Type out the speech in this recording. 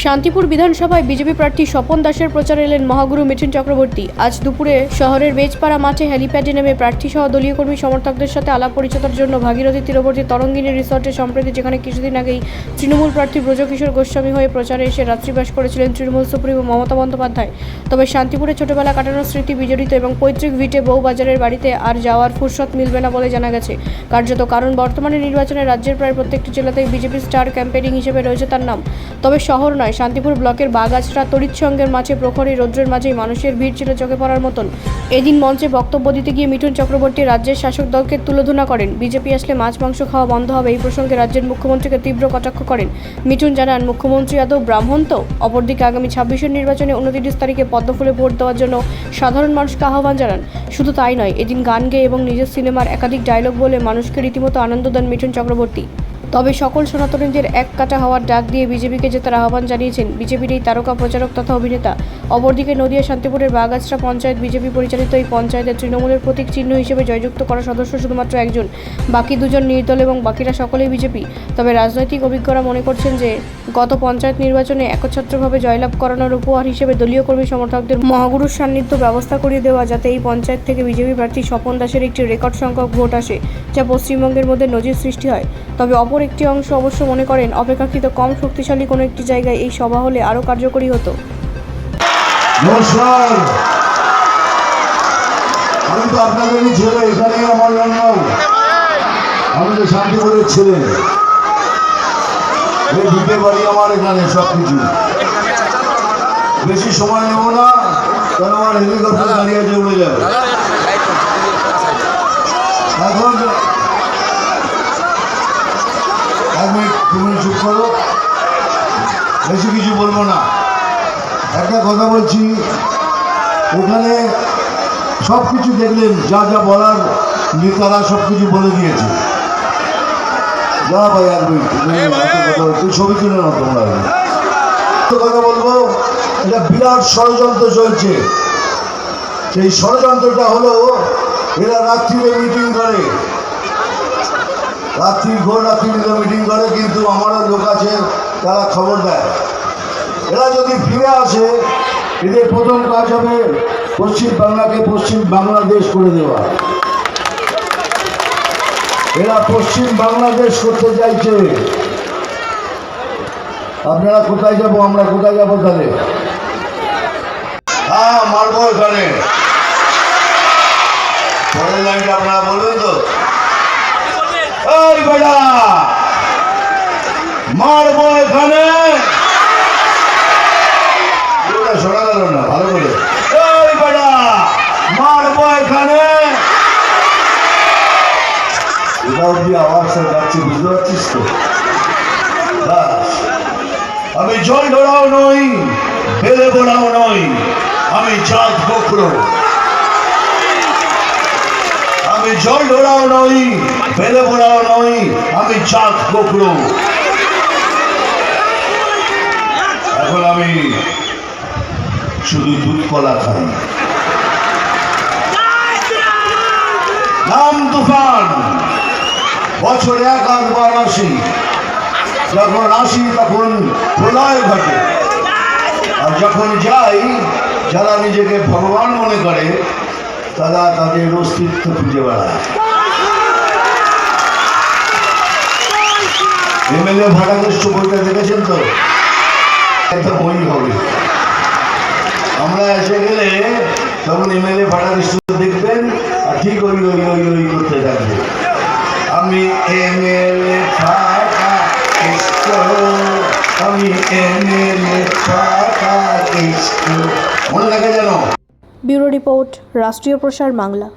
শান্তিপুর বিধানসভায় বিজেপি প্রার্থী স্বপন দাসের প্রচারে এলেন মহাগুরু মিঠুন চক্রবর্তী। আজ দুপুরে শহরের বেজপাড়া মাঠে হেলিপ্যাডে নেমে প্রার্থী সহ দলীয় কর্মী সমর্থকদের সাথে আলাপ পরিচর্যার জন্য ভাগীরথী তীরবর্তী তরঙ্গিনী রিসর্টে সম্প্রতি, যেখানে কিছুদিন আগেই তৃণমূল প্রার্থী ব্রজকিশোর গোস্বামী হয়ে প্রচারে এসে রাত্রিবাস করেছিলেন তৃণমূল সুপ্রিমো মমতা বন্দ্যোপাধ্যায়। তবে শান্তিপুরে ছোটবেলা কাটানোর স্মৃতি বিজড়িত এবং পৈতৃক ভিটে বউবাজারের বাড়িতে আর যাওয়ার ফুরসত মিলবে না বলে জানা গেছে। কার্যত কারণ, বর্তমানে নির্বাচনে রাজ্যের প্রায় প্রত্যেকটি জেলাতেই বিজেপি স্টার ক্যাম্পেইনিং হিসেবে রয়েছে তার নাম। তবে শহর নয়, শান্তিপুর ব্লকের বাগাছড়া তড়িৎসঙ্গের মাঝে প্রখরী রৌদ্রের মাঝেই মানুষের ভিড় ছিল চোখে পড়ার মতন। এদিন মঞ্চে বক্তব্য দিতে গিয়ে মিঠুন চক্রবর্তী রাজ্যের শাসক দলকে তুলোধনা করেন। বিজেপি আসলে মাছ মাংস খাওয়া বন্ধ হবে, এই প্রসঙ্গে রাজ্যের মুখ্যমন্ত্রীকে তীব্র কটাক্ষ করেন। মিঠুন জানান, মুখ্যমন্ত্রী আদৌ ব্রাহ্মণ তো? অপরদিকে আগামী 26 নির্বাচনে 29 তারিখে পদ্মফুলে ভোট দেওয়ার জন্য সাধারণ মানুষকে আহ্বান জানান। শুধু তাই নয়, এদিন গান গেয়ে এবং নিজের সিনেমার একাধিক ডায়লগ বলে মানুষকে রীতিমতো আনন্দ দেন মিঠুন চক্রবর্তী। তবে সকল সনাতনীদের এক কাটা হওয়ার ডাক দিয়ে বিজেপিকে জেতার আহ্বান জানিয়েছেন বিজেপির এই তারকা প্রচারক তথা অভিনেতা। অপরদিকে নদিয়া শান্তিপুরের বাগাছড়া পঞ্চায়েত বিজেপি পরিচালিত এই পঞ্চায়েতে তৃণমূলের প্রতীক চিহ্ন হিসেবে জয়যুক্ত করা সদস্য শুধুমাত্র একজন, বাকি দুজন নির্দল এবং বাকিরা সকলেই বিজেপি। তবে রাজনৈতিক অভিজ্ঞরা মনে করছেন যে গত পঞ্চায়েত নির্বাচনে একচ্ছত্রভাবে জয়লাভ করানোর উপহার হিসেবে দলীয় কর্মী সমর্থকদের মহাগুরুর সান্নিধ্য ব্যবস্থা করিয়ে দেওয়া, যাতে এই পঞ্চায়েত থেকে বিজেপি প্রার্থী স্বপন দাসের একটি রেকর্ড সংখ্যক ভোট আসে, যা পশ্চিমবঙ্গের মধ্যে নজির সৃষ্টি হয়। তবে অপর একটি অংশ অবশ্য মনে করেন অপেক্ষাকৃত কম শক্তিশালী কোনো একটি জায়গায় এই সভা হলে আরও কার্যকরী হতো। নমস্কার, আমি তো আপনাদেরই ছেলে, এখানে আমার জন্ম, আমি তো শান্তিপুরের ছেলে, দিতে পারি আমার এখানে সবকিছু। বেশি সময় নেব না, কেন আমার হেলিকপ্টার দাঁড়িয়ে আছে, উড়ে যাবে। এখন তুমি চুপ করো, বেশি কিছু বলবো না। একটা কথা বলছি, ওখানে সব কিছু দেখলেন, যা যা বলার নেতারা সব কিছু বলে দিয়েছে। যা ভাই, এক মিনিট ছবি তুলে নাও তোমরা। কথা বলবো, এটা বিরাট ষড়যন্ত্র চলছে। সেই ষড়যন্ত্রটা হলো, এরা রাত্রিরে মিটিং করে, ঘোর রাত্রিতে মিটিং করে, কিন্তু আমারও লোক আছে তারা খবর দেয়। এরা যদি ফিরে আসে, এদের প্রথম কাজ হবে পশ্চিম বাংলাকে পশ্চিম বাংলাদেশ করে দেওয়া। এরা পশ্চিম বাংলাদেশ করতে চাইছে। আপনারা কোথায় যাব, আমরা কোথায় যাবো তাহলে? হ্যাঁ, মারবো এখানে। পরের লাইনটা আপনারা বলবেন তো? এই বেটা, মারবো এখানে। শোনা গেল না ভালো করে? এই বেটা, মারবো এখানে। এটা অব্দি আওয়াজটা যাচ্ছে, বুঝতে পারছিস তো? আমি জল ঢোড়াও নই, বেলে বোড়াও নই, আমি জাত বকরো। আমি জল ঢোড়াও নই, বেলে বোড়াও নই, আমি জাত বকরো। এখন আমি শুধু দুধ কলা খাই। নাম তুফান, বছরে একবার আসি, যখন আসি তখন প্রলয় ঘটে, আর যখন যাই, যারা নিজেকে ভগবান মনে করে তারা তাদের অস্তিত্ব খুঁজে বেড়ায়। এমএলএ ভাটাকেষ্ট বইটা দেখেছেন তো? একটা বই হবে, আমরা এসে গেলে তখন এমএলএ ভাটাকেষ্ট দেখবেন, আর ঠিক ওই ওই ওই ওই করতে থাকবে। আমি এমএলএ ভাটাকেষ্ট, আমি এমএলএ ভাটাকেষ্ট, মনে থাকে যেন। ব্যুরো রিপোর্ট, রাষ্ট্রীয় প্রসার বাংলা।